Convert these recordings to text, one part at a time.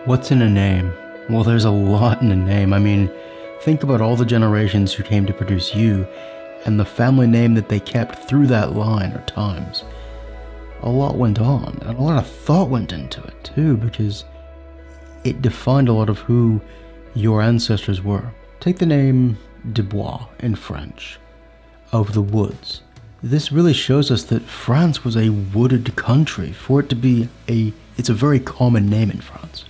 What's in a name? Well, there's a lot in a name. I mean, think about all the generations who came to produce you and the family name that they kept through that line or times. A lot went on, and a lot of thought went into it too, because it defined a lot of who your ancestors were. Take the name Dubois in French, of the woods. This really shows us that France was a wooded country. For it to be it's a very common name in France.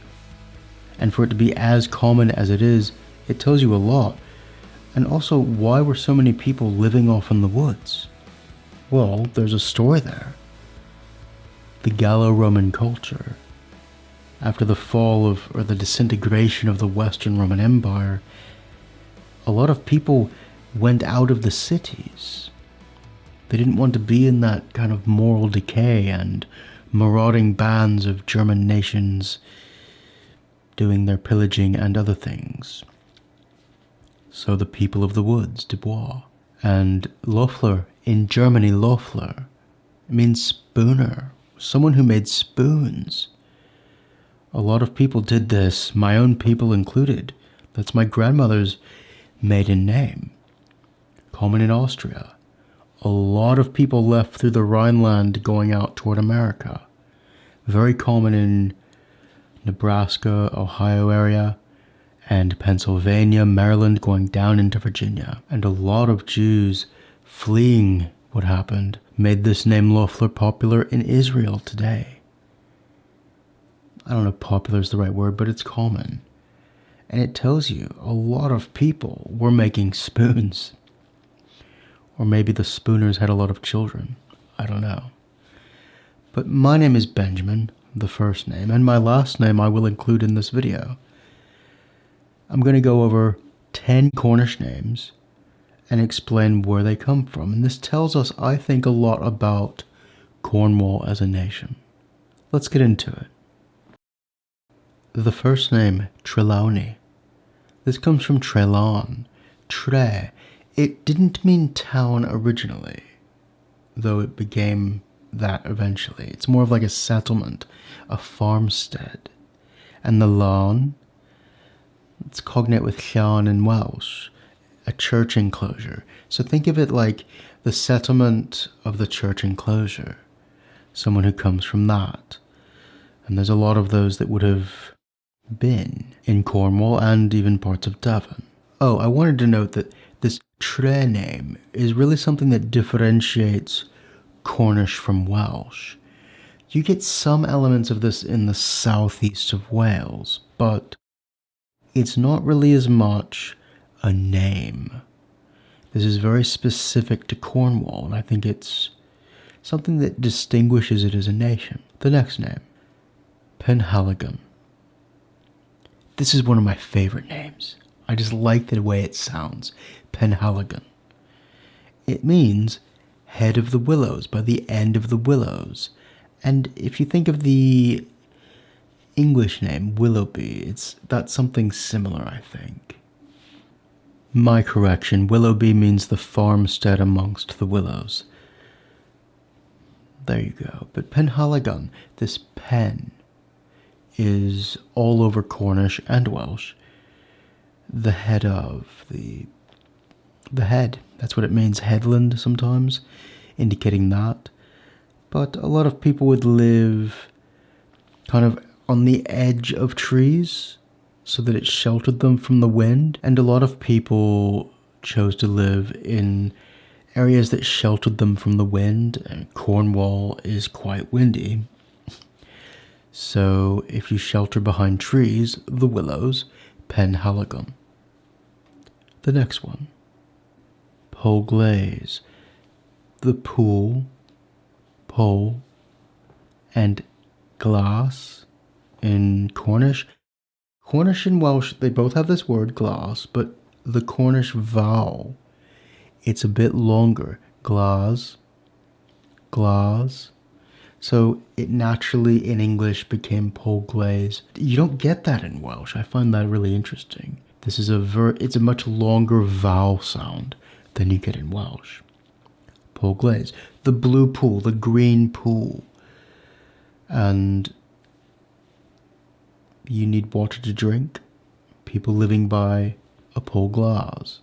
And for it to be as common as it is, it tells you a lot. And also, why were so many people living off in the woods? Well, there's a story there. The Gallo-Roman culture. After the fall of, or the disintegration of the Western Roman Empire, a lot of people went out of the cities. They didn't want to be in that kind of moral decay and marauding bands of German nations doing their pillaging and other things. So the people of the woods, Dubois. And Loeffler, in Germany, Loeffler means spooner, someone who made spoons. A lot of people did this, my own people included. That's my grandmother's maiden name. Common in Austria. A lot of people left through the Rhineland going out toward America. Very common in Nebraska, Ohio area, and Pennsylvania, Maryland, going down into Virginia. And a lot of Jews fleeing what happened made this name Loeffler popular in Israel today. I don't know if popular is the right word, but it's common. And it tells you a lot of people were making spoons. Or maybe the spooners had a lot of children. I don't know. But my name is Benjamin, the first name, and my last name I will include in this video. I'm going to go over 10 Cornish names and explain where they come from. And this tells us, I think, a lot about Cornwall as a nation. Let's get into it. The first name, Trelawney. This comes from Trelawne. Tre. It didn't mean town originally, though it became that eventually. It's more of like a settlement, a farmstead. And the lawn, it's cognate with llan in Welsh, a church enclosure. So think of it like the settlement of the church enclosure, someone who comes from that. And there's a lot of those that would have been in Cornwall and even parts of Devon. Oh, I wanted to note that this Tre name is really something that differentiates Cornish from Welsh. You get some elements of this in the southeast of Wales, but it's not really as much a name. This is very specific to Cornwall, and I think it's something that distinguishes it as a nation. The next name, Penhaligon. This is one of my favorite names. I just like the way it sounds. Penhaligon. It means head of the willows, by the end of the willows. And if you think of the English name, Willoughby, that's something similar, I think. My correction, Willoughby means the farmstead amongst the willows. There you go. But Penhaligon, this pen, is all over Cornish and Welsh. The head of, the head, that's what it means, headland sometimes, indicating that. But a lot of people would live kind of on the edge of trees so that it sheltered them from the wind. And a lot of people chose to live in areas that sheltered them from the wind. And Cornwall is quite windy. So if you shelter behind trees, the willows, Penhaligon. The next one, Polglaise. The pool, pole, and glass in Cornish. Cornish and Welsh, they both have this word, glass, but the Cornish vowel, it's a bit longer. Glas, glas. So it naturally in English became Polglaise. You don't get that in Welsh. I find that really interesting. This is it's a much longer vowel sound than you get in Welsh. Polglaise. The blue pool, the green pool. And You need water to drink. People living by a pool glass.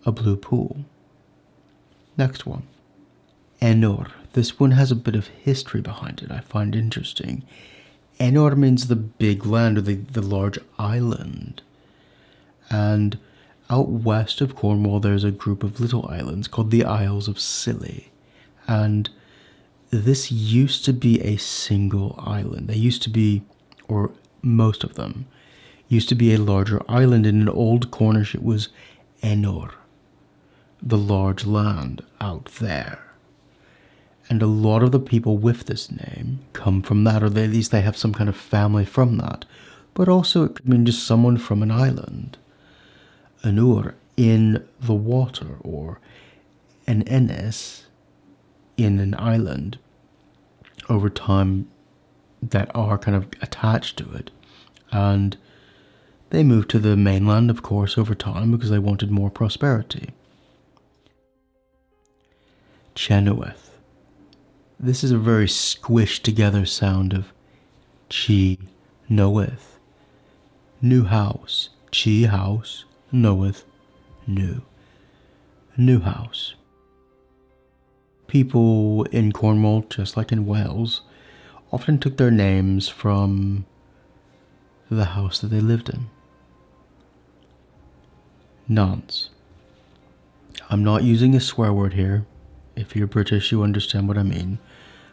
A blue pool. Next one. Enor. This one has a bit of history behind it I find interesting. Enor means the big land, or the large island. And out west of Cornwall there's a group of little islands called the Isles of Scilly. And this used to be a single island. They used to be, or most of them, used to be a larger island. In Old Cornish it was Enor, the large land out there. And a lot of the people with this name come from that, or at least they have some kind of family from that. But also it could mean just someone from an island. Anur, in the water, or an Ennis, in an island, over time, that are kind of attached to it. And they moved to the mainland, of course, over time because they wanted more prosperity. Chenoweth. This is a very squished together sound of chi, knoweth. New house, chi house, knoweth, new. New house. People in Cornwall, just like in Wales, often took their names from the house that they lived in. Nonce. I'm not using a swear word here. If you're British, you understand what I mean.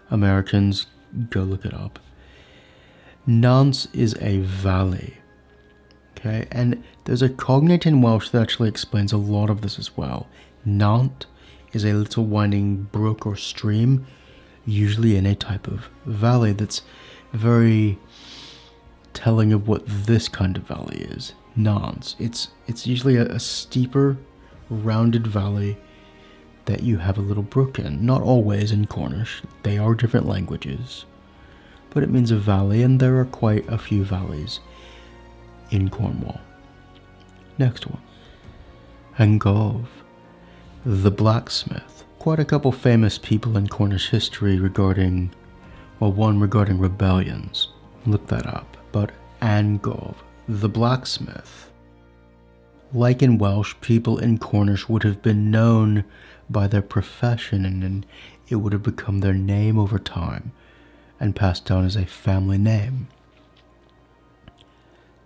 Americans, go look it up. Nonce is a valley. Okay, and there's a cognate in Welsh that actually explains a lot of this as well. Nant is a little winding brook or stream, usually in a type of valley that's very telling of what this kind of valley is. Nonce. It's usually a steeper, rounded valley that you have a little brook in. Not always in Cornish. They are different languages. But it means a valley, and there are quite a few valleys in Cornwall. Next one. Angov. The blacksmith. Quite a couple famous people in Cornish history regarding, well, one regarding rebellions. Look that up. But Angov, the blacksmith. Like in Welsh, people in Cornish would have been known by their profession, and it would have become their name over time and passed down as a family name.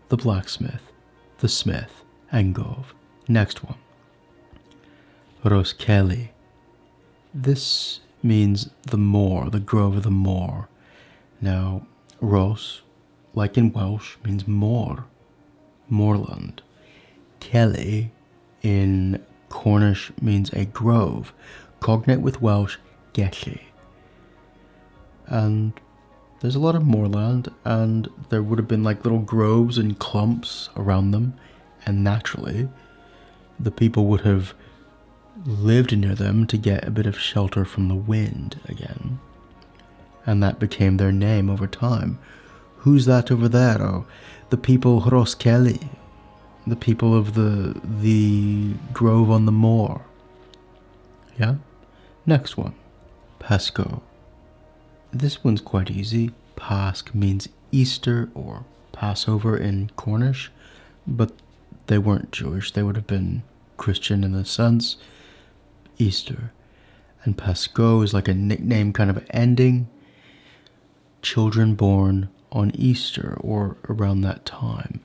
The blacksmith, the smith, Angov. Next one. Roskelly. This means the moor, the grove of the moor. Now, Ros, like in Welsh, means moor, moorland. Kelly in Cornish means a grove, cognate with Welsh, gelli. And there's a lot of moorland, and there would have been like little groves and clumps around them, and naturally, the people would have lived near them to get a bit of shelter from the wind again. And that became their name over time. Who's that over there? Oh, the people Roskelly. The people of the grove on the moor. Yeah? Next one. Pasco. This one's quite easy. Pasch means Easter or Passover in Cornish, but they weren't Jewish. They would have been Christian in the sense. Easter. And Pasco is like a nickname kind of ending. Children born on Easter or around that time.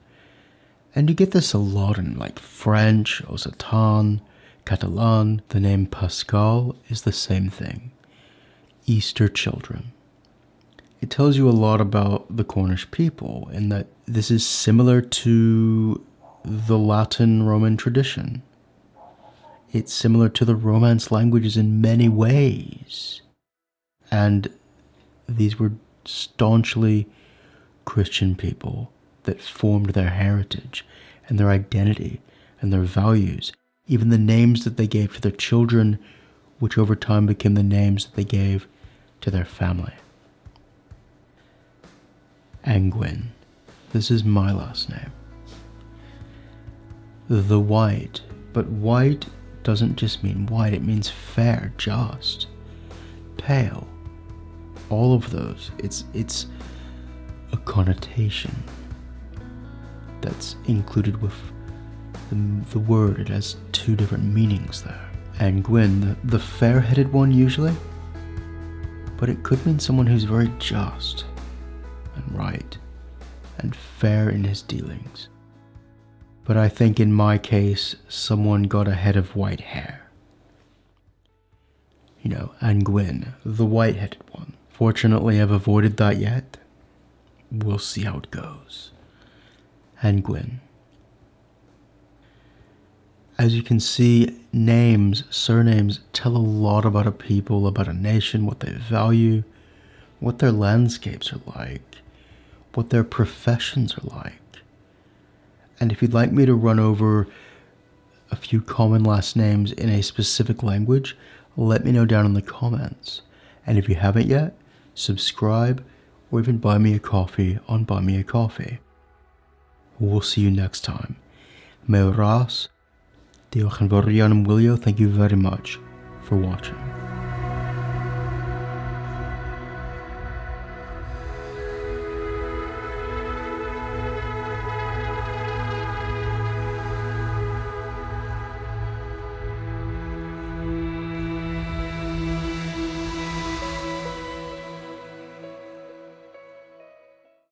And you get this a lot in like French, Occitan, Catalan. The name Pascal is the same thing. Easter children. It tells you a lot about the Cornish people in that this is similar to the Latin Roman tradition. It's similar to the Romance languages in many ways. And these were staunchly Christian people that formed their heritage and their identity and their values, even the names that they gave to their children, which over time became the names that they gave to their family. Angwin. This is my last name. The white. But white doesn't just mean white, it means fair, just, pale. All of those. It's a connotation that's included with the word. It has two different meanings there. And Gwyn, the fair-headed one usually, but it could mean someone who's very just and right and fair in his dealings. But I think in my case, someone got a head of white hair. You know, and Gwyn, the white-headed one. Fortunately, I've avoided that yet. We'll see how it goes. And Gwyn. As you can see, names, surnames tell a lot about a people, about a nation, what they value, what their landscapes are like, what their professions are like. And if you'd like me to run over a few common last names in a specific language, let me know down in the comments. And if you haven't yet, subscribe or even buy me a coffee on Buy Me a Coffee. We'll see you next time. Diolch yn fawr iawn am wylio. Thank you very much for watching.